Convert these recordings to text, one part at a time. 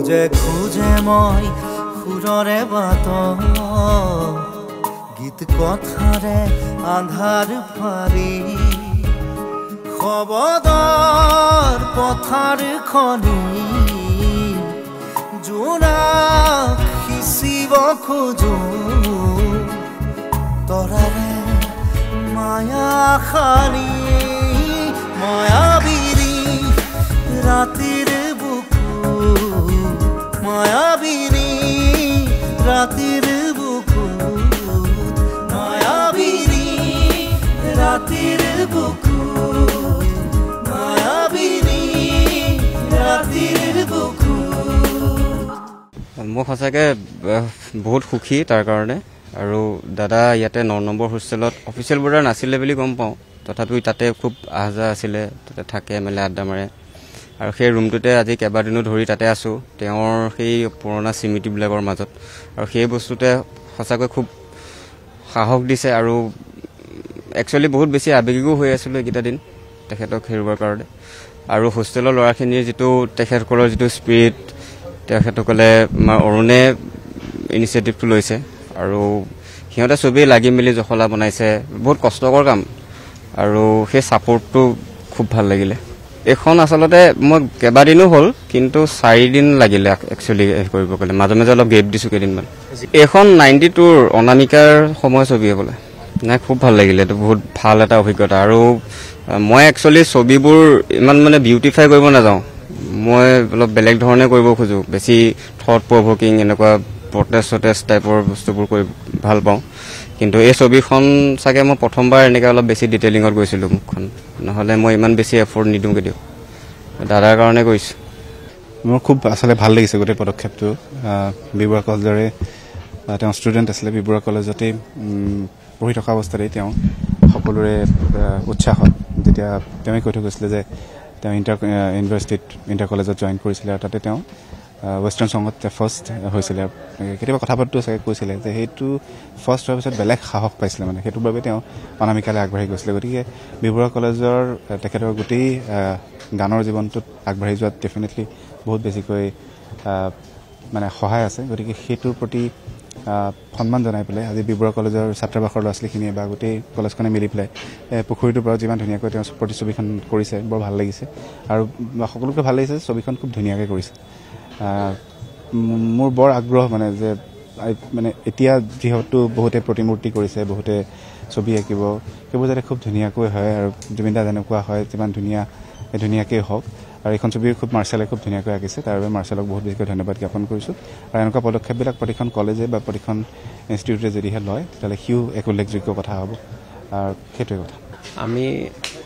খোজে খোজে মই সুৰৰে বাট গীত কথাৰে আন্ধাৰ ফাৰি খবদৰ পথাৰ খনি জোনাক সিঁচিব খোজো তৰাৰে মায়া খানি মায়াবিনী ৰাতিৰ বুকু মায়াবিনী ৰাতিৰ বুকু মায়াবিনী ৰাতিৰ বুকু মায়াবিনী ৰাতিৰ বুকু মই সঁচাকৈ বহুত সুখী তাৰ কাৰণে আৰু দাদা ইয়াতে 9 নম্বৰ হোষ্টেলত অফিচিয়েল বৰ্ডাৰ নাছিলে বুলি গম পাওঁ তথাপিও তাতে খুব আহ যাহ আছিলে তাতে থাকে মেলে আড্ডা মাৰে আৰু সেই ৰুমটোতে আজি কেইবাদিনো ধৰি তাতে আছোঁ তেওঁৰ সেই পুৰণা স্মৃতিবিলাকৰ মাজত আৰু সেই বস্তুতে সঁচাকৈ খুব সাহস দিছে আৰু একচুৱেলি বহুত বেছি আৱেগিকো হৈ আছিলোঁ এইকেইটা দিন তেখেতক হেৰুৱাৰ কাৰণে আৰু হোষ্টেলৰ ল'ৰাখিনিৰ যিটো তেখেতসকলৰ যিটো স্পিৰিট তেখেতসকলে আমাৰ অৰুণে ইনিচিয়েটিভটো লৈছে আৰু সিহঁতে চবেই লাগি মেলি জখলা বনাইছে বহুত কষ্টকৰ কাম আৰু সেই ছাপোৰ্টটো খুব ভাল লাগিলে এইখন আচলতে মই কেইবাদিনো হ'ল কিন্তু 4 দিন লাগিলে একচুৱেলি কৰিব গ'লে মাজে মাজে অলপ গেপ দিছোঁ কেইদিনমান এইখন 92ৰ অনামিকাৰ সময় ছবি হ'বলৈ নাই খুব ভাল লাগিলে এইটো বহুত ভাল এটা অভিজ্ঞতা আৰু মই একচুৱেলি ছবিবোৰ ইমান মানে বিউটিফাই কৰিব নাযাওঁ মই অলপ বেলেগ ধৰণে কৰিব খোজোঁ বেছি থট প্ৰভকিং এনেকুৱা প্ৰটেষ্ট টাইপৰ বস্তুবোৰ কৰি ভাল পাওঁ কিন্তু এই ছবিখন চাগে মই প্ৰথমবাৰ এনেকৈ অলপ বেছি ডিটেইলিঙত গৈছিলোঁ মুখখন নহ'লে মই ইমান বেছি এফৰ্ট নিদিওঁ কেতিয়াও দাদাৰ কাৰণে কৰিছোঁ মোৰ খুব আচলতে ভাল লাগিছে গোটেই পদক্ষেপটো বি বৰুৱা কলেজৰে তেওঁ ষ্টুডেণ্ট আছিলে বি বৰুৱা কলেজতেই পঢ়ি থকা অৱস্থাতেই তেওঁ সকলোৰে উৎসাহত যেতিয়া তেওঁৱে কৈ থৈ গৈছিলে যে তেওঁ ইউনিভাৰ্চিটিত ইণ্টাৰ কলেজত জইন কৰিছিলে আৰু তাতে তেওঁ ৱেষ্টাৰ্ণ ছঙত ফাৰ্ষ্ট হৈছিলে কেতিয়াবা কথা পাতোঁ চাগে কৈছিলে যে সেইটো ফাৰ্ষ্ট হোৱাৰ পিছত বেলেগ সাহস পাইছিলে মানে সেইটোৰ বাবে তেওঁ অনামিকালৈ আগবাঢ়ি গৈছিলে গতিকে বি বৰুৱা কলেজৰ তেখেতৰ গোটেই গানৰ জীৱনটোত আগবাঢ়ি যোৱাত ডেফিনেটলি বহুত বেছিকৈ মানে সহায় আছে গতিকে সেইটোৰ প্ৰতি সন্মান জনাই পেলাই আজি বি বৰুৱা কলেজৰ ছাত্ৰাবাসৰ ল'ৰা ছোৱালীখিনিয়ে বা গোটেই কলেজখনে মিলি পেলাই পুখুৰীটোৰ পৰা যিমান ধুনীয়াকৈ তেওঁ প্ৰতিছবিখন কৰিছে বৰ ভাল লাগিছে আৰু সকলোকে ভাল লাগিছে ছবিখন খুব ধুনীয়াকৈ কৰিছে মোৰ বৰ আগ্ৰহ মানে যে মানে এতিয়া যিহেতু বহুতে প্ৰতিমূৰ্তি কৰিছে বহুতে ছবি আঁকিব সেইবোৰ যাতে খুব ধুনীয়াকৈ হয় আৰু জুবিনদা যেনেকুৱা হয় যিমান ধুনীয়াকৈ হওক আৰু এইখন ছবি খুব মাৰ্চেলে খুব ধুনীয়াকৈ আঁকিছে তাৰ বাবে মাৰ্চেলক বহুত বেছিকৈ ধন্যবাদ জ্ঞাপন কৰিছোঁ আৰু এনেকুৱা পদক্ষেপবিলাক প্ৰতিখন কলেজে বা প্ৰতিখন ইনষ্টিটিউটে যদিহে লয় তেতিয়াহ'লে সিও এক উল্লেখযোগ্য কথা হ'ব আৰু সেইটোৱে কথা আমি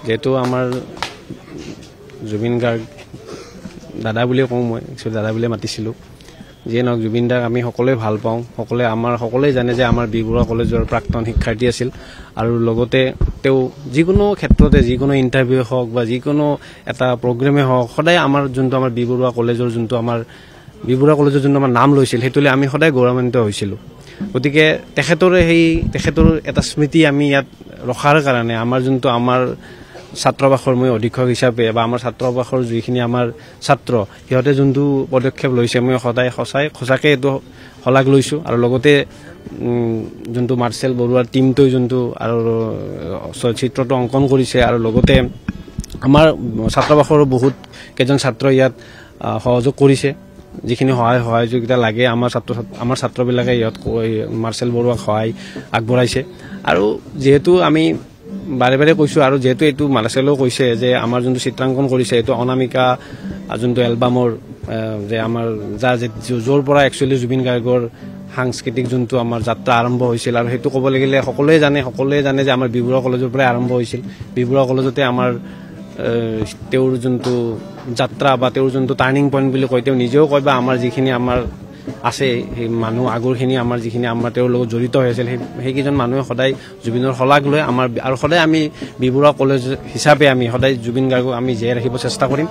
যিহেতু আমাৰ জুবিন গাৰ্গ দাদা বুলিয়ে কওঁ মই একচুৱেলি দাদা বুলিয়ে মাতিছিলোঁ যিয়ে নহওক জুবিন দাক আমি সকলোৱে ভাল পাওঁ সকলোৱে জানে যে আমাৰ বি বৰুৱা কলেজৰ প্ৰাক্তন শিক্ষাৰ্থী আছিল আৰু লগতে তেওঁ যিকোনো ক্ষেত্ৰতে যিকোনো ইণ্টাৰভিউ হওক বা যিকোনো এটা প্ৰগ্ৰেমে হওক সদায় আমাৰ যোনটো আমাৰ বি বৰুৱা কলেজৰ যোনটো আমাৰ নাম লৈছিল সেইটোলৈ আমি সদায় গৌৰৱান্বিত হৈছিলোঁ গতিকে তেখেতৰ এটা স্মৃতি আমি ইয়াত ৰখাৰ কাৰণে আমাৰ যোনটো আমাৰ ছাত্ৰাবাসৰ মই অধীক্ষক হিচাপে বা আমাৰ ছাত্ৰাবাসৰ যিখিনি আমাৰ ছাত্ৰ সিহঁতে যোনটো পদক্ষেপ লৈছে মই সঁচাকৈ এইটো শলাগ লৈছোঁ আৰু লগতে যোনটো মাৰ্চেল বৰুৱাৰ টীমটোৱে যোনটো আৰু চিত্ৰটো অংকন কৰিছে আৰু লগতে আমাৰ ছাত্ৰাবাসৰো বহুত কেইজন ছাত্ৰই ইয়াত সহযোগ কৰিছে যিখিনি সহযোগিতা লাগে আমাৰ ছাত্ৰবিলাকে ইয়াত মাৰ্চেল বৰুৱাক সহায় আগবঢ়াইছে আৰু যিহেতু আমি বাৰে বাৰে কৈছোঁ আৰু যিহেতু এইটো মাৰ্চেলেও কৈছে যে আমাৰ যোনটো চিত্ৰাংকন কৰিছে এইটো অনামিকা যোনটো এলবামৰ যে আমাৰ য'ৰ পৰা একচুৱেলি জুবিন গাৰ্গৰ সাংস্কৃতিক যোনটো আমাৰ যাত্ৰা আৰম্ভ হৈছিল আৰু সেইটো ক'ব লাগিলে সকলোৱে জানে যে আমাৰ বি বৰুৱা কলেজৰ পৰাই আৰম্ভ হৈছিল বি বৰুৱা কলেজতে আমাৰ তেওঁৰ যোনটো যাত্ৰা বা তেওঁৰ যোনটো টাৰ্ণিং পইণ্ট বুলি কয় তেওঁ নিজেও কয় বা আমাৰ যিখিনি আমাৰ আছে সেই মানুহ আগৰখিনি আমাৰ যিখিনি আমাৰ তেওঁৰ লগত জড়িত হৈ আছিল সেইকেইজন মানুহে সদায় জুবিনৰ শলাগ লৈ আমাৰ আৰু সদায় আমি বি বৰুৱা কলেজ হিচাপে আমি সদায় জুবিন গাৰ্গক আমি জীয়াই ৰাখিব চেষ্টা কৰিম